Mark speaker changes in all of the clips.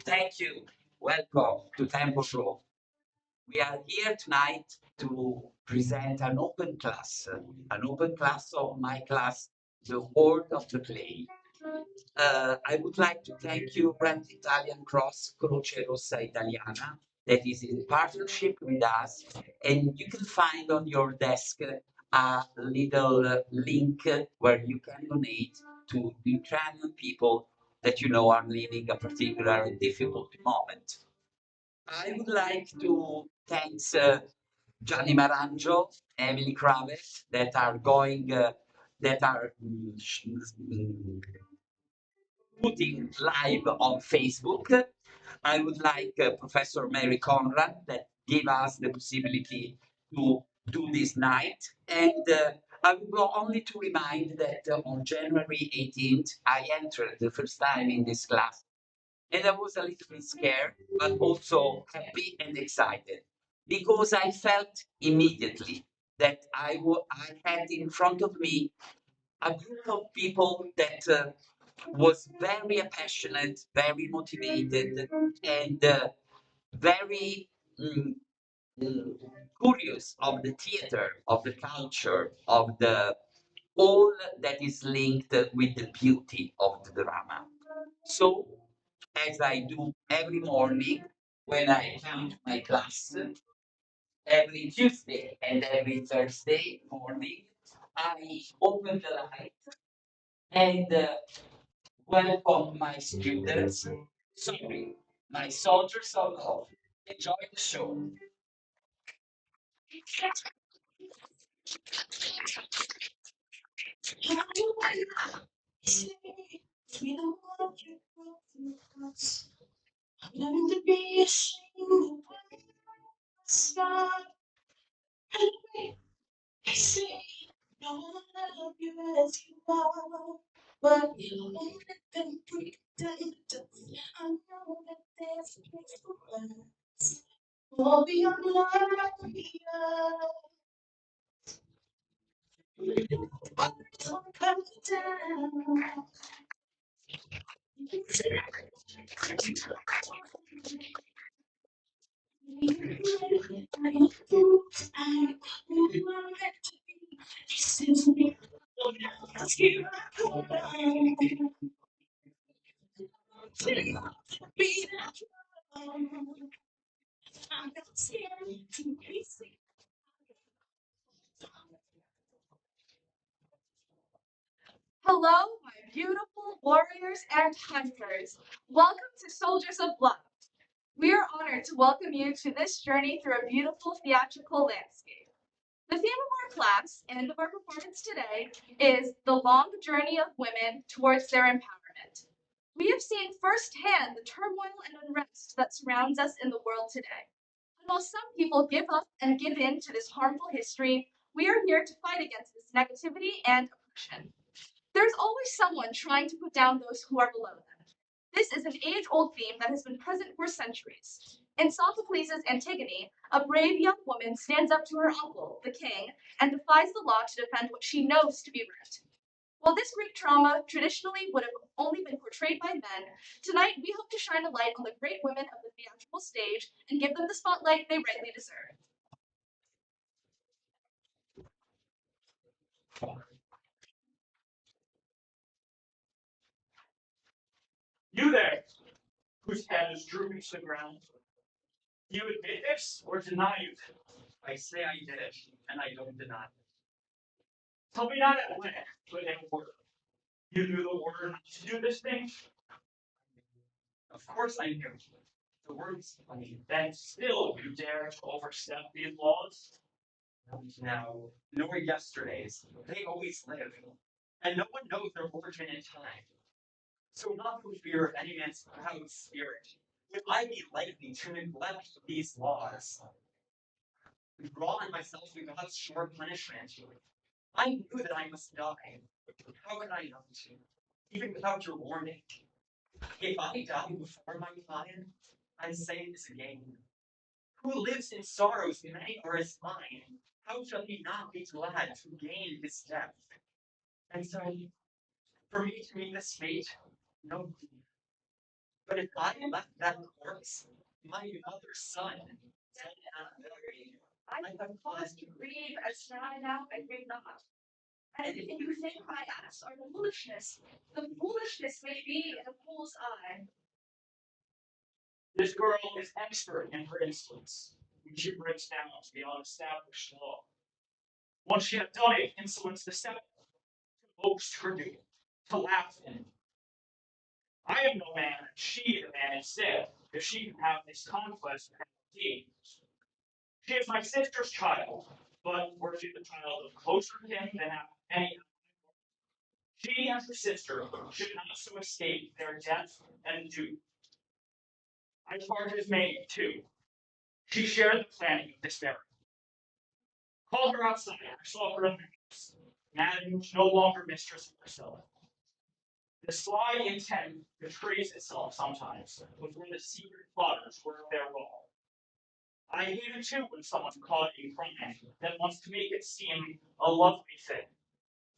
Speaker 1: Thank you. Welcome to Temple Pro. We are here tonight to present an open class of my class, The World of the Play. I would like to thank you, Brand Italian Cross Croce Rossa Italiana, that is in partnership with us. And you can find on your desk a little link where you can donate to the Ukrainian people that you know are living a particular difficult moment. I would like to thank Gianni Marangio, Emily Kravitz, that are putting live on Facebook. I would like Professor Mary Conrad that gave us the possibility to do this night. And I would go only to remind that on January 18th, I entered the first time in this class. And I was a little bit scared, but also happy and excited because I felt immediately that I had in front of me a group of people that was very passionate, very motivated, and very mm, mm, curious of the theater, of the culture, of the all that is linked with the beauty of the drama. So, as I do every morning when I come to my class, every Tuesday and every Thursday morning, I open the light and welcome my students, sorry, my soldiers of love. Enjoy the show.
Speaker 2: Hello, my beautiful warriors and hunters. Welcome to Soldiers of Love. We are honored to welcome you to this journey through a beautiful theatrical landscape. The theme of our class and of our performance today is the long journey of women towards their empowerment. We have seen firsthand the turmoil and unrest that surrounds us in the world today. And while some people give up and give in to this harmful history, we are here to fight against this negativity and oppression. There's always someone trying to put down those who are below them. This is an age old theme that has been present for centuries. In Sophocles' Antigone, a brave young woman stands up to her uncle, the king, and defies the law to defend what she knows to be right. While this Greek drama traditionally would have only been portrayed by men, tonight we hope to shine a light on the great women of the theatrical stage and give them the spotlight they rightly deserve.
Speaker 3: You there, whose head is drooping to the ground. Do you admit this or deny it? I say I did it, and I don't deny it. Tell me not at when, but in a word. You knew the word to do this thing? Of course I knew. The word is plain. Then still you dare to overstep these laws? Now, nor yesterday's. They always live, and no one knows their origin in time. So not for fear of any man's proud spirit, would I be likely to neglect these laws, draw on myself God's sure punishment. I knew that I must die. How could I not? Even without your warning. If I die before my time, I say this again. Who lives in sorrows many are as mine? How shall he not be glad to gain his death? And so, for me to meet this fate, no, But if I left that corpse, my mother's son, dead and unburied,
Speaker 2: I have cause to grieve as now I grieve not. And if you think my acts are foolishness, the foolishness may be in a fool's eye.
Speaker 3: this girl is expert in her insolence, when she breaks down beyond established law. Once she had done it, insolence the seventh, to boast her doom, to laugh in it. I am no man, and she the man instead, if she can have this conquest and deed. She is my sister's child, but were she the child of closer kin than any, she and her sister should not so escape their death and doom. I charge his maid, too. She shared the planning of this marriage. Call her outside. I saw her in the house. Madam, no longer mistress of herself. The sly intent betrays itself sometimes before the secret plotters work their role. I hate it too when someone's caught in crime that wants to make it seem a lovely thing.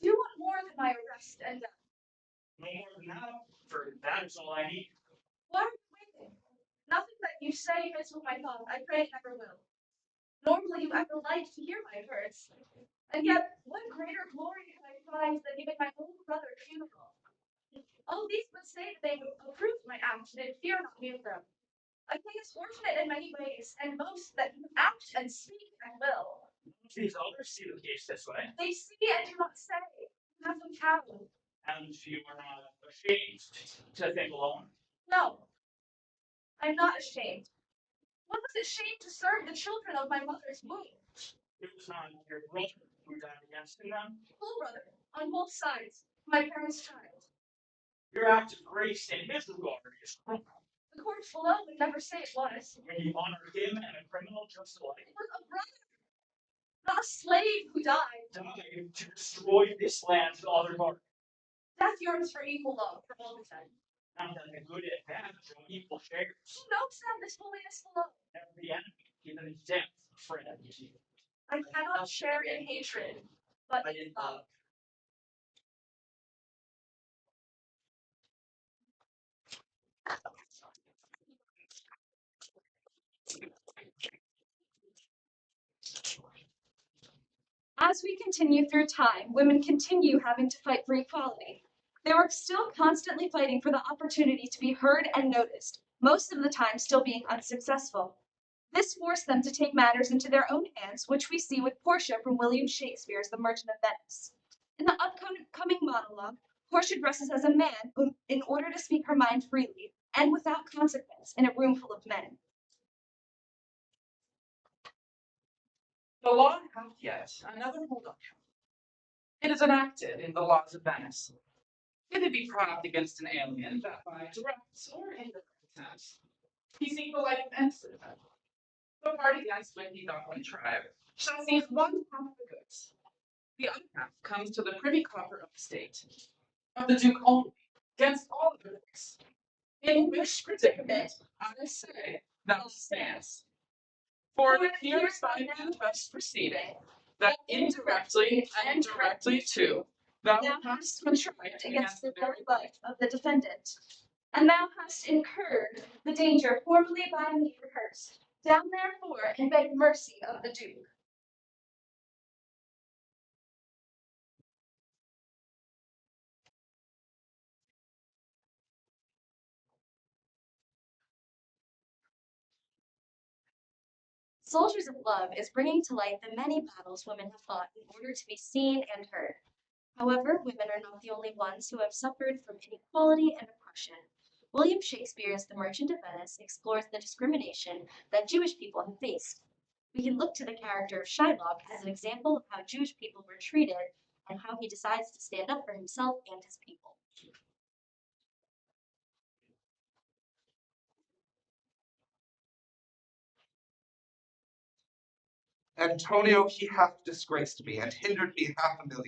Speaker 2: Do you want more than my arrest and death?
Speaker 3: No more than that, for that is all I need.
Speaker 2: Why are you waiting? Nothing that you say fits with my thought. I pray it never will. Nor will you ever like to hear my words. And yet, what greater glory can I find than giving my own brother funeral? All these would say that they approved my act, and fear not me of them. A king is fortunate in many ways, and boast that you act and speak and will.
Speaker 3: These others see the case this way,
Speaker 2: They see and do not say. Have them cowed.
Speaker 3: and you are not ashamed to think alone.
Speaker 2: No, I'm not ashamed. What was it shame to serve the children of my mother's womb?
Speaker 3: It was not your brother who died against him then.
Speaker 2: Full brother, on both sides, my parents' child.
Speaker 3: Your act of grace in his regard is cruel.
Speaker 2: The courts below would never say it was.
Speaker 3: When you honor him and a criminal just alike,
Speaker 2: It was a brother, not a slave who died.
Speaker 3: died to destroy this land to other bargain.
Speaker 2: Death yearns for equal love for all the time.
Speaker 3: Now that the good and bad are equal shares,
Speaker 2: Who knows then this holiness below?
Speaker 3: every enemy, even in death, a friend.
Speaker 2: I cannot share in hatred, but in love. As we continue through time, women continue having to fight for equality. They were still constantly fighting for the opportunity to be heard and noticed, most of the time still being unsuccessful. This forced them to take matters into their own hands, which we see with Portia from William Shakespeare's The Merchant of Venice. In the upcoming monologue, Portia dresses as a man in order to speak her mind freely and without consequence in a room full of men.
Speaker 4: The law hath yet another hold on him. It is enacted in the laws of Venice. If it be proved against an alien that by direct or indirect attempts he seek the life of innocent, the party against which he doth contrive shall seize one half of the goods. The other half comes to the privy coffer of the state, of the Duke only, against all other things. In which predicament, I say, thou standst. For it appears by thou best proceeding, that indirectly and directly too, thou hast contrived
Speaker 2: Against the very life of the defendant, and thou hast incurred the danger formerly by me rehearsed. Down therefore and beg mercy of the Duke. Soldiers of Love is bringing to light the many battles women have fought in order to be seen and heard. However, women are not the only ones who have suffered from inequality and oppression. William Shakespeare's The Merchant of Venice explores the discrimination that Jewish people have faced. We can look to the character of Shylock as an example of how Jewish people were treated and how he decides to stand up for himself and his people.
Speaker 5: Antonio, he hath disgraced me and hindered me 500,000.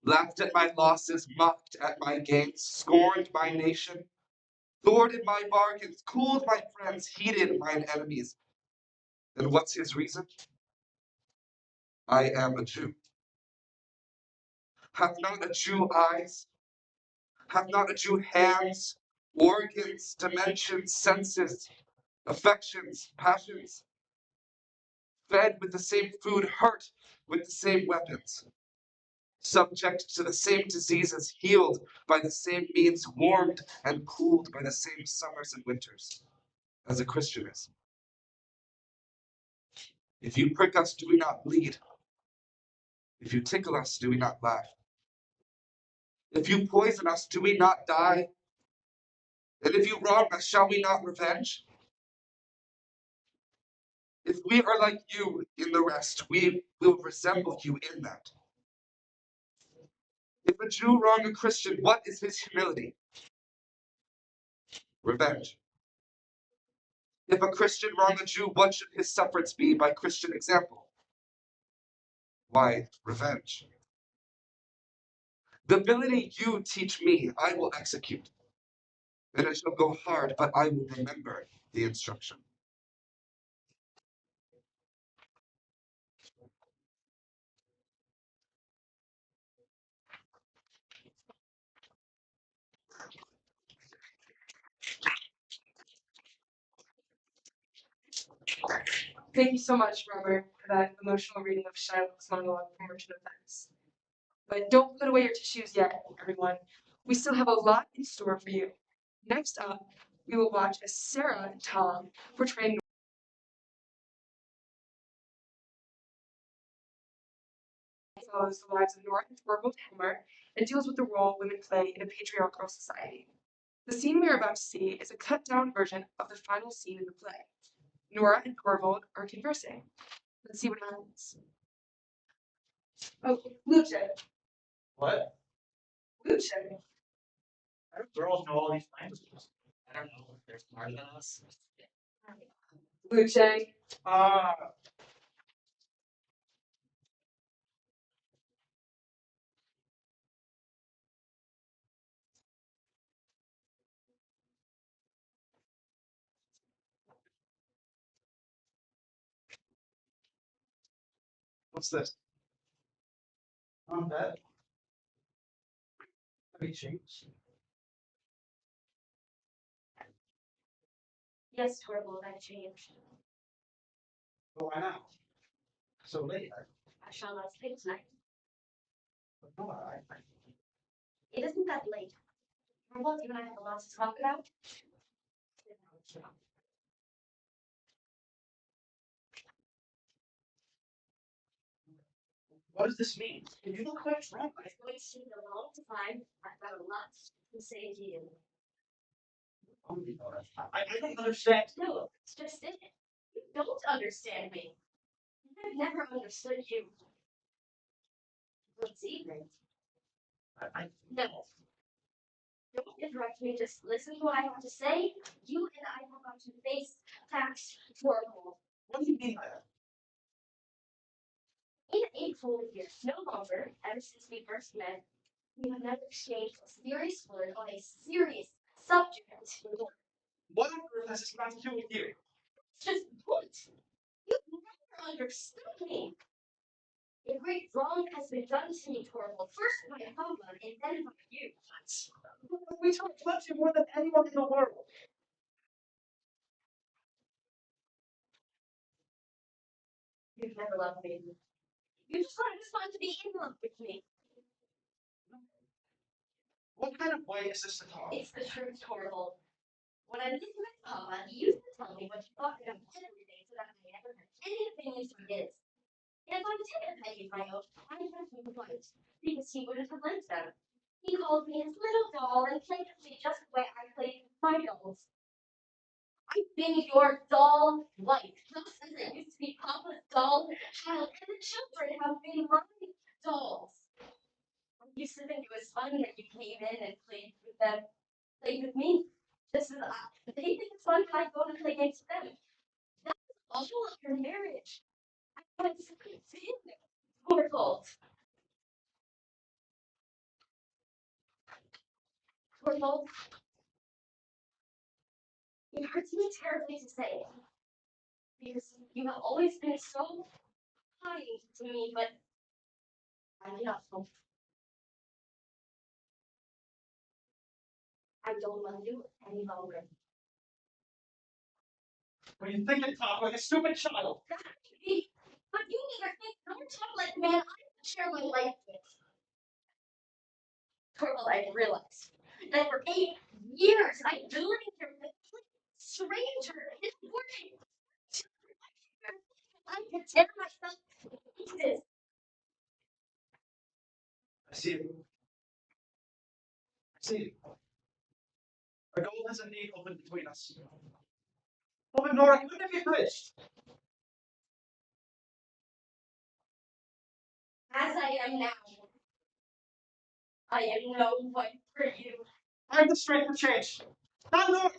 Speaker 5: Laughed at my losses, mocked at my gains, scorned my nation, thwarted my bargains, cooled my friends, heated mine enemies. And what's his reason? I am a Jew. Hath not a Jew eyes? Hath not a Jew hands, organs, dimensions, senses, affections, passions, fed with the same food, hurt with the same weapons, subject to the same diseases, healed by the same means, warmed and cooled by the same summers and winters, as a Christian is. If you prick us, do we not bleed? If you tickle us, do we not laugh? If you poison us, do we not die? And if you wrong us, shall we not revenge? If we are like you in the rest, we will resemble you in that. If a Jew wrong a Christian, what is his humility? Revenge. If a Christian wrong a Jew, what should his sufferance be by Christian example? Why, revenge. The ability you teach me, I will execute. And it shall go hard, but I will remember the instruction.
Speaker 2: Thank you so much, Robert, for that emotional reading of Shylock's monologue from Merchant of Venice. But don't put away your tissues yet, everyone. We still have a lot in store for you. Next up, we will watch as Sarah and Tom portray follows the lives of Nora and Thorvald Helmer and deals with the role women play in a patriarchal society. The scene we are about to see is a cut-down version of the final scene in the play. Nora and Thorvald are conversing. Let's see what happens. Oh, Luce.
Speaker 3: What?
Speaker 2: Luce.
Speaker 3: How do girls know all these languages?
Speaker 1: I don't know if they're smarter than us.
Speaker 2: Luce.
Speaker 3: Ah,
Speaker 5: What's this?
Speaker 3: not bad. Have you changed?
Speaker 6: Yes, Thorvald, I've changed.
Speaker 3: But why now? So late.
Speaker 6: I shall not sleep tonight.
Speaker 3: No,
Speaker 6: It isn't that late. Thorvald, you and I have a lot to talk about.
Speaker 3: what does this mean? You look quite drunk.
Speaker 6: It's going to take a long time. I've got a lot to say to you.
Speaker 3: I don't understand.
Speaker 6: No, it's just it. You don't understand me. I've never understood you. This evening. No. Don't interrupt me. Just listen to what I have to say. You and I have got to face facts, Thorvald.
Speaker 3: What do you mean by that?
Speaker 6: In a full year, no longer, ever since we first met, we have never exchanged a serious word on a serious subject.
Speaker 3: What on earth has this got to do with you?
Speaker 6: It's just the point. You never understood me. A great wrong has been done to me, Torvald. First by Herman and then by you.
Speaker 3: We talk about you more than anyone in the world.
Speaker 6: You've never loved me. You just wanted this one to be in love with me.
Speaker 3: What kind of way is this to talk?
Speaker 6: It's the truth, Torvald. When I lived with Papa, he used to tell me what he thought about every day so that I never had any opinions from his. And if I did have any of my own, I had to fight, because he wouldn't have liked them. He called me his little doll and played with me just the way I played with my dolls. I've been your doll life, just as I used to be Papa's doll child, and the children have been my dolls. I used to think it was funny that you came in and played with them, played with me. This is they think it's fun when I go to play against them. That's all of your marriage. I can't stand it. Horrible. Horrible. It hurts me terribly to say it. Because you have always been so kind to me, but I'm enough. I don't love you any longer.
Speaker 3: What are you thinking, Pop? Like a stupid child.
Speaker 6: That could be, but you need to think I'm talking like the man I would share my life with. Well, I realized that for 8 years I've been living here with a complete stranger. It's working. I could tear myself to pieces.
Speaker 3: I see it. I see it. Our goal has indeed opened between us. Oh, but Nora, couldn't it be bridged?
Speaker 6: As I am now, I am no one for you.
Speaker 3: I have the strength to change. Not Nora!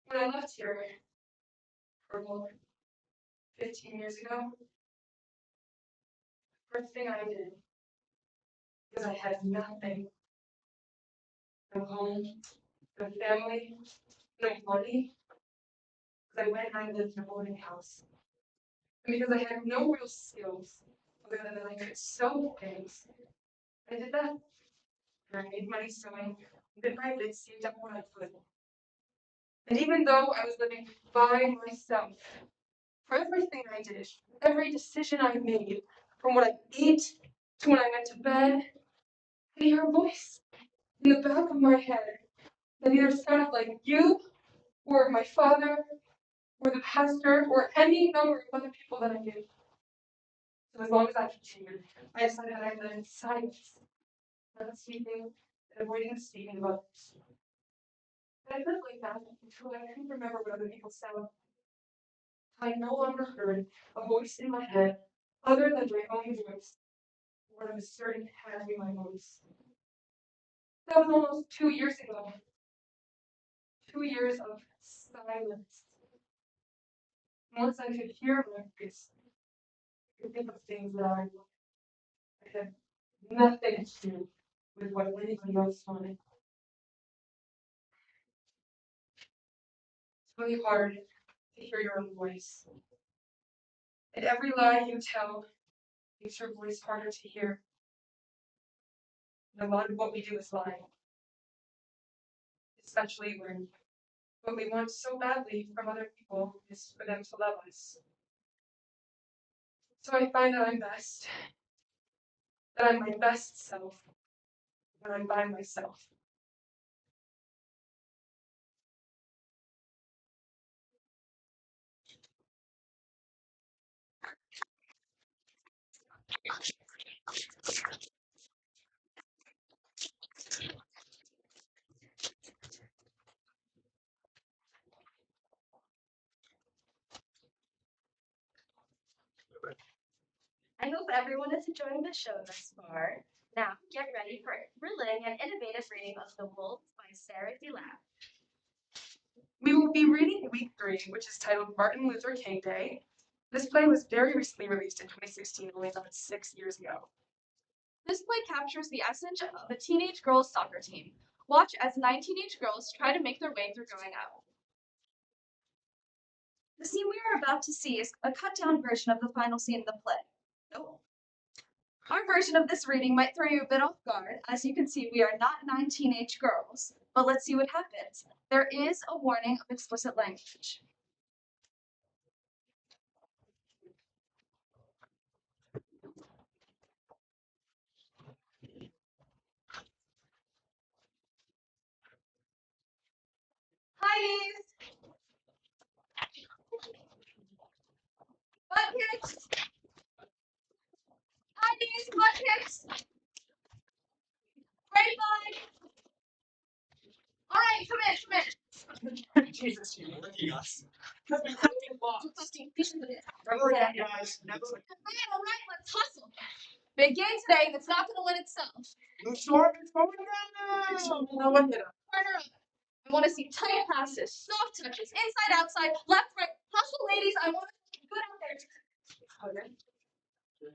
Speaker 2: When I left here, about 15 years ago, first thing I did, because I had nothing, no home, no family, no money, because I went and I lived in a boarding house. And because I had no real skills, other than that I could sew things, I did that. And I made money sewing, bit by bit, saved up what I could. And even though I was living by myself, for everything I did, every decision I made, from what I ate to when I went to bed, I hear a voice in the back of my head that either sounded like you, or my father, or the pastor, or any number of other people that I knew. So as long as I continued, I decided that I lived in silence, not speaking, and avoiding speaking of others. And I lived like that until I couldn't remember what other people sounded. I no longer heard a voice in my head other than my own voice, or I was certain it had to be my voice. That was almost 2 years ago. 2 years of silence. Once I could hear my voice, I could think of things that I had nothing to do with what anyone else wanted. It's really hard to hear your own voice. And every lie you tell makes your voice harder to hear. And a lot of what we do is lying. Especially when what we want so badly from other people is for them to love us. So I find that I'm my best self when I'm by myself.
Speaker 6: I hope everyone is enjoying the show thus far. Now, get ready for a thrilling and innovative reading of The Wolf by Sarah Delappe.
Speaker 2: We will be reading week 3, which is titled Martin Luther King Day. This play was very recently released in 2016, only about 6 years ago. This play captures the essence of a teenage girls' soccer team. Watch as 9 teenage girls try to make their way through growing up.
Speaker 7: The scene we are about to see is a cut-down version of the final scene of the play. Oh. Our version of this reading might throw you a bit off guard. As you can see, we are not 9 teenage girls, but let's see what happens. There is a warning of explicit language.
Speaker 2: Heidi's! Buckets! Heidi's! Buckets! Grapevine! All right, come in.
Speaker 3: Jesus, you're licking us.
Speaker 2: All right,
Speaker 3: guys. Never.
Speaker 2: let's hustle. Big game today, and it's not going to win itself.
Speaker 3: The storm is going down.
Speaker 4: No one hit him.
Speaker 7: Partner up. I want to see tight passes, soft touches, inside, outside, left, right. Hustle, ladies. I want to get good out there. Okay.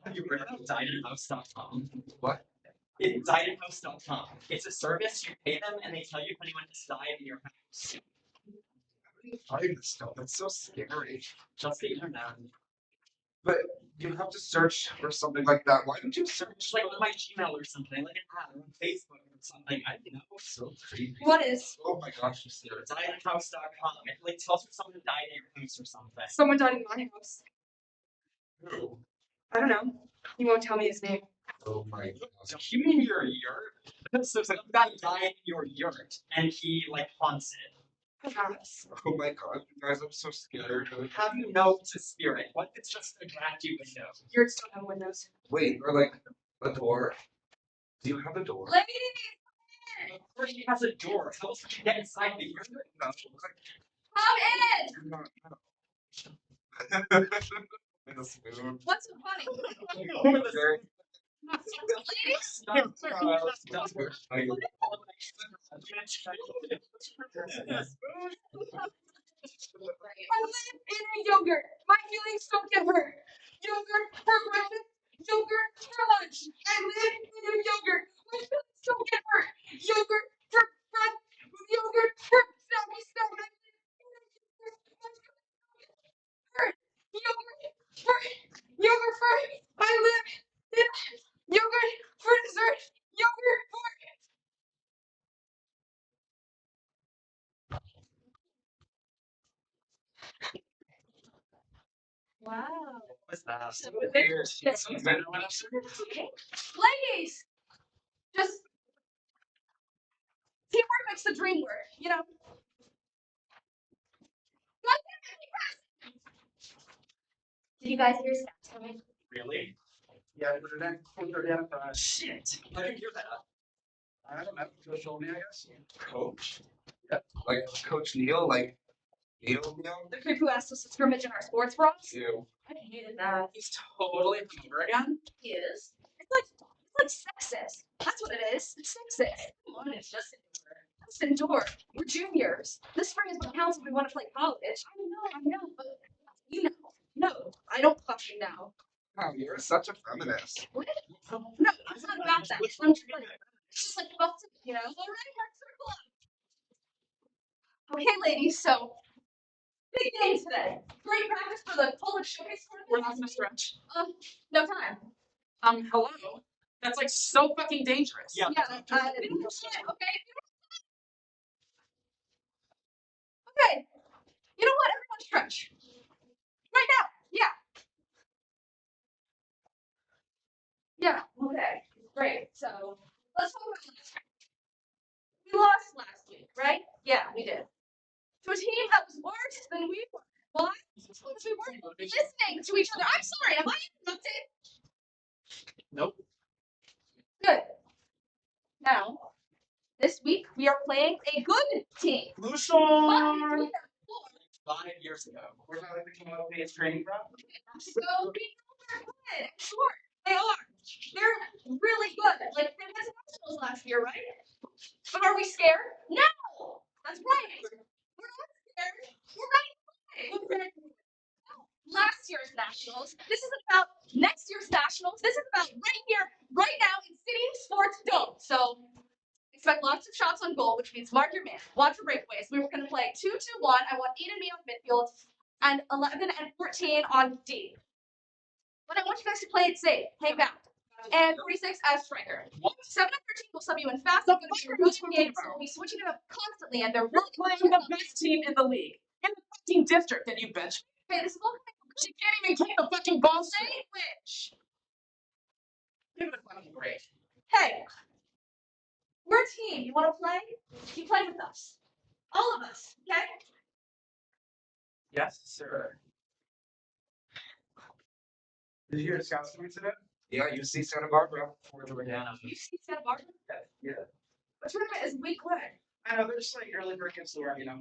Speaker 3: Have you heard of diethouse.com?
Speaker 5: What?
Speaker 3: It's diethouse.com. It's a service, you pay them, and they tell you when you want to diet in your house.
Speaker 5: Find this stuff. That's so scary.
Speaker 3: Just the internet.
Speaker 5: But you have to search for something like that. Why don't you
Speaker 3: It's
Speaker 5: search
Speaker 3: like on my Gmail or something, like an ad or on Facebook or something. I don't know.
Speaker 5: so creepy?
Speaker 7: What is?
Speaker 5: Oh my gosh, I'm scared.
Speaker 3: Diethouse.com. It like tells you someone to diet at your house or something.
Speaker 7: Someone died in my house.
Speaker 5: Who?
Speaker 7: I don't know. He won't tell me his name.
Speaker 5: Oh my gosh.
Speaker 3: Don't you mean your yurt? So some guy died in your yurt and he like haunts it.
Speaker 7: Perhaps.
Speaker 5: Oh my god, you guys, I'm so scared.
Speaker 3: How do you know it's a spirit? What if it's just a drafty window?
Speaker 7: Yurts don't have windows.
Speaker 5: Wait, or like a door. Do you have a door?
Speaker 7: Ladies,
Speaker 3: Of course he has a door. How else would you get inside the yurt?
Speaker 5: No.
Speaker 7: come in.
Speaker 5: With a spoon.
Speaker 7: What's so funny?
Speaker 5: Very-
Speaker 7: Ladies, I live in a yogurt. My feelings don't get hurt. Yogurt for breakfast, yogurt for lunch. I live in a yogurt. My feelings don't get hurt. Yogurt for breakfast, yogurt for snappy snack. I live in a yogurt. My feelings don't get hurt. Yogurt for I live in yogurt for dessert. Yogurt for wow.
Speaker 3: What's that?
Speaker 7: Ladies, just teamwork makes the dream work, you know.
Speaker 6: Did you guys hear stats coming?
Speaker 3: Really?
Speaker 4: Yeah, but then
Speaker 3: Shit. I didn't hear that.
Speaker 4: I don't know. Coach told me, I guess.
Speaker 5: Coach? Yeah. Like Coach Neil? Like Neil?
Speaker 7: The kid who asked us to scrimmage in our sports bras.
Speaker 5: Ew.
Speaker 6: I hated that.
Speaker 4: He's totally over again.
Speaker 6: He is.
Speaker 7: It's like sexist. That's what it is. It's sexist.
Speaker 6: Come on, it's just
Speaker 7: Let's endure. We're juniors. This spring is what counts if we want to play college. I know, but you know. No, I don't question now.
Speaker 5: Wow, you're such a feminist.
Speaker 7: What? No, it's not about that. It's just like about to, you know. All right, let's circle up. Okay, ladies. So big game today. Great practice for the college showcase tournament.
Speaker 4: We're not gonna stretch.
Speaker 7: No time.
Speaker 4: Hello? That's like so fucking dangerous.
Speaker 3: Yeah.
Speaker 7: Yeah. Okay. Okay. You know what? Everyone stretch. Right now. Yeah. Yeah. Okay. Great. So let's talk about last week. We lost last week, right? Yeah, we did. To a team that was worse than we were. Why? Because we weren't listening to each other. I'm sorry. Am I interrupted?
Speaker 4: Nope.
Speaker 7: Good. Now, this week we are playing a good team.
Speaker 3: Lucian!
Speaker 7: But we
Speaker 3: 5 years ago.
Speaker 4: We're not even coming up with his training ground.
Speaker 7: So we know they're good. Sure, they are. They're really good. Like they went to nationals last year, right? But are we scared? No. That's right. We're not scared. We're ready to play. Last year's nationals. This is about next year's nationals. This is about right here, right now in City Sports Dome. So expect lots of shots on goal, which means mark your man. Watch for breakaways. We were going to play 2-2-1. I want 8 and me on midfield and 11 and 14 on D. But I want you guys to play it safe. Hang back. And 46 as striker. 7 and 13 will sub you in fast.
Speaker 4: Stop
Speaker 7: But
Speaker 4: it,
Speaker 7: you're
Speaker 4: you're
Speaker 7: really
Speaker 4: talking
Speaker 7: games, so
Speaker 4: about.
Speaker 7: we'll be switching it up constantly, and they're
Speaker 4: We're
Speaker 7: really
Speaker 4: playing the best team in the league. In the fucking district that you bench.
Speaker 7: Okay, this is all
Speaker 4: She can't even kick the fucking ball straight.
Speaker 7: sandwich.
Speaker 4: Give it a fucking break.
Speaker 7: Hey, we're a team. You want to play? You play with us. All of us. Okay?
Speaker 3: Yes, sir.
Speaker 4: Did you hear the scouts coming today?
Speaker 5: Yeah, you see Santa Barbara.
Speaker 3: For Jordana.
Speaker 7: You see Santa Barbara?
Speaker 5: Yeah.
Speaker 7: The tournament is week one.
Speaker 4: I know, they're just like early breakouts there, you know.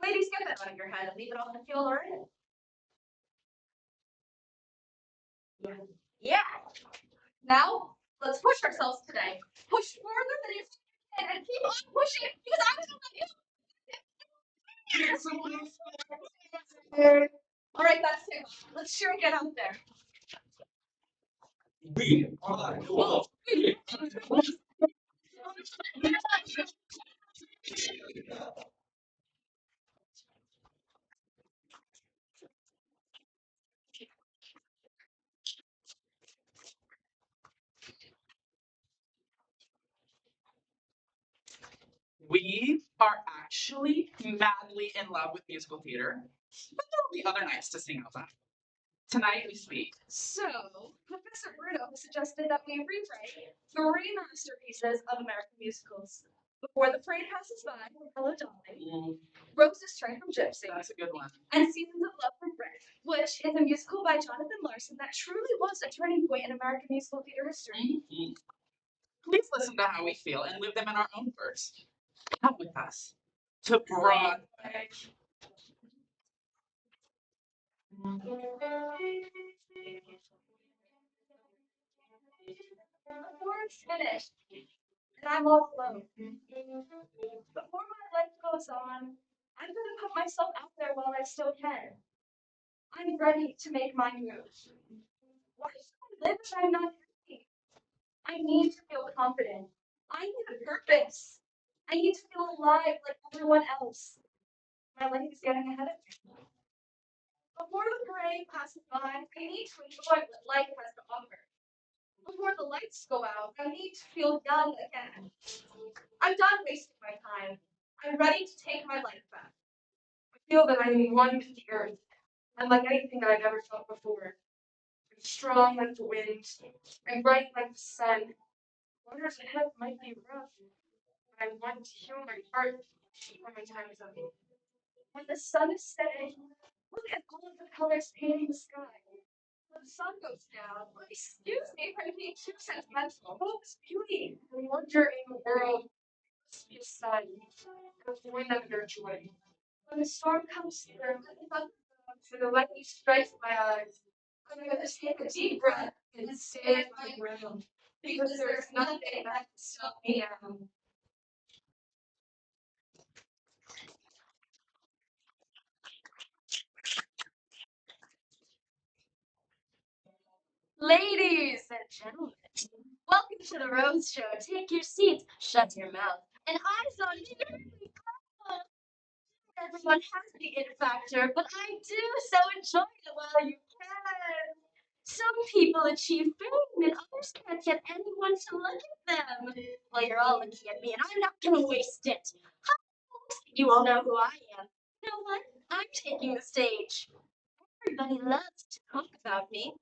Speaker 7: Ladies, get that out of your head and leave it on the field already.
Speaker 6: Yeah.
Speaker 7: Now, Let's push ourselves today. Push further than you can and keep on pushing because I was gonna let you. All right, that's it. Let's sure get out there.
Speaker 1: We are the wolves.
Speaker 4: We are actually madly in love with musical theater, but there'll be other nights to sing out loud. Tonight we speak.
Speaker 7: So, Professor Bruno suggested that we rewrite 3 masterpieces of American musicals. Before the Parade Passes By, Hello Dolly, Rose's Turn from Gypsy,
Speaker 4: That's a good one.
Speaker 7: and Seasons of Love from Red, which is a musical by Jonathan Larson that truly was a turning point in American musical theater history.
Speaker 4: Please listen to how we feel and live them in our own words. Come with us to Broadway.
Speaker 7: Before it's finished, and I'm all alone. Before my life goes on, I'm gonna put myself out there while I still can. I'm ready to make my move. Why should I live if I'm not happy? I need to feel confident. I need a purpose. I need to feel alive like everyone else. My life is getting ahead of me. Before the parade passes by, I need to enjoy what life has to offer. Before the lights go out, I need to feel young again. I'm done wasting my time. I'm ready to take my life back.
Speaker 8: I feel that I'm one with the earth, unlike anything that I've ever felt before. I'm strong like the wind, I'm bright like the sun. Waters ahead might be rough, but I want to heal my heart before my time is up.
Speaker 7: When the sun is setting, look at all of the colors painting the sky. When the sun goes down, excuse me if I'm being too sentimental. Oh, it's beauty.
Speaker 8: I wonder in the world must be a sun, a wind of your joy.
Speaker 7: When the storm comes through,
Speaker 8: For the lightning strikes my eyes,
Speaker 7: I'm going to take a deep breath
Speaker 8: and stand my ground,
Speaker 7: because there's nothing that can stop me now.
Speaker 6: Ladies and gentlemen, welcome to the Rose Show. Take your seats, shut your mouth, and eyes on you. Everyone has the it factor, but I do so enjoy it while you can. Some people achieve fame and others can't get anyone to look at them. Well, you're all looking at me and I'm not gonna waste it. You all know who I am. You know what? I'm taking the stage. Everybody loves to talk about me.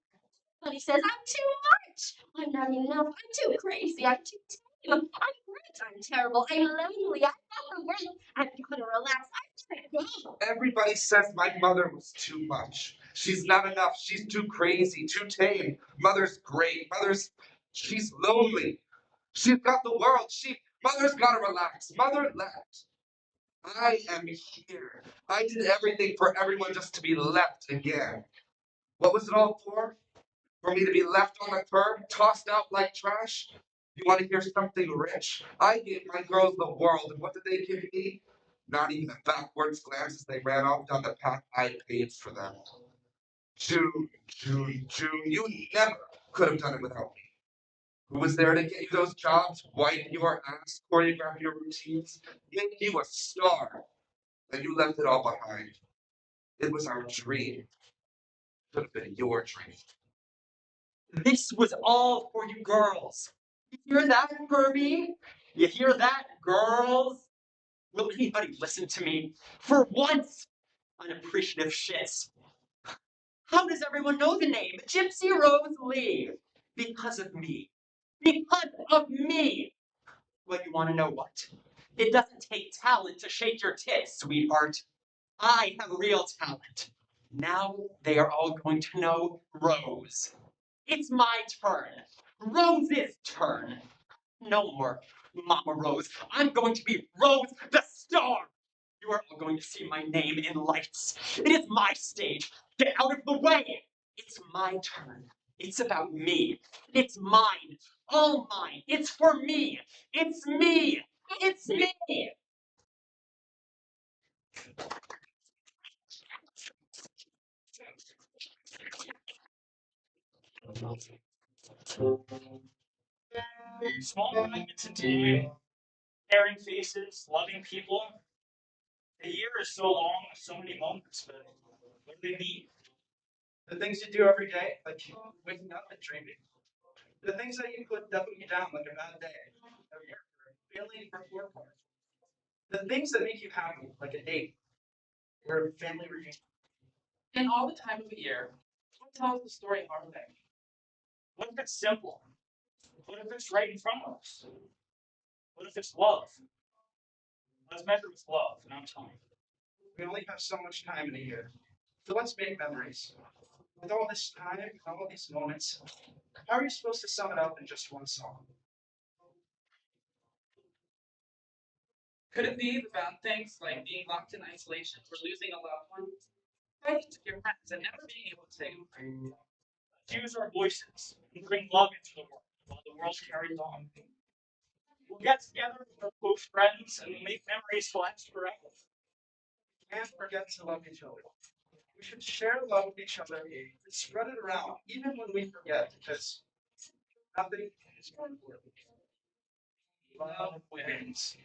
Speaker 6: Everybody says I'm too much. I'm not enough. I'm too crazy. I'm too tame. I'm great. I'm terrible. I'm lonely. I'm not the world. I'm gonna relax. I'm gonna go.
Speaker 5: Everybody says my mother was too much. She's not enough. She's too crazy, too tame. Mother's great. She's lonely. She's got the world. Mother's gotta relax. Mother left. I am here. I did everything for everyone just to be left again. What was it all for? For me to be left on the curb, tossed out like trash? You want to hear something rich? I gave my girls the world, and what did they give me? Not even a backwards glance as they ran off down the path I paved for them. June, June, June, you never could have done it without me. Who was there to get you those jobs, wipe your ass, choreograph your routines, make you a star? And you left it all behind. It was our dream. Could have been your dream.
Speaker 3: This was all for you girls. You hear that, Herbie? You hear that, girls? Will anybody listen to me? For once, unappreciative shits. How does everyone know the name Gypsy Rose Lee? Because of me. Because of me! Well, you want to know what? It doesn't take talent to shake your tits, sweetheart. I have real talent. Now they are all going to know Rose. It's my turn. Rose's turn. No more Mama Rose. I'm going to be Rose the Star. You are all going to see my name in lights. It is my stage. Get out of the way. It's my turn.
Speaker 1: It's about me. It's mine. All mine. It's for me. It's me. It's me.
Speaker 3: Small moments in time, caring faces, loving people. The year is so long with so many moments, but what do they mean?
Speaker 9: The things you do every day, like waking up and dreaming. The things that you put you down like a bad day, failing report card. The things that make you happy, like a date or a family reunion.
Speaker 4: In all the time of the year, what tells the story of our life?
Speaker 3: What if it's simple? What if it's right in front of us? What if it's love? Let's measure with love, and I'm telling you.
Speaker 9: We only have so much time in a year. So let's make memories. With all this time and all these moments, how are you supposed to sum it up in just one song?
Speaker 4: Could it be the bad things like being locked in isolation or losing a loved one? Fighting with your friends and never being able to say goodbye.
Speaker 3: Use our voices and bring love into the world while the world carries on. We'll get together with our close friends and make memories last forever.
Speaker 9: Can't forget to love each other. We should share love with each other and spread it around, even when we forget, because nothing is more important.
Speaker 3: Love wins.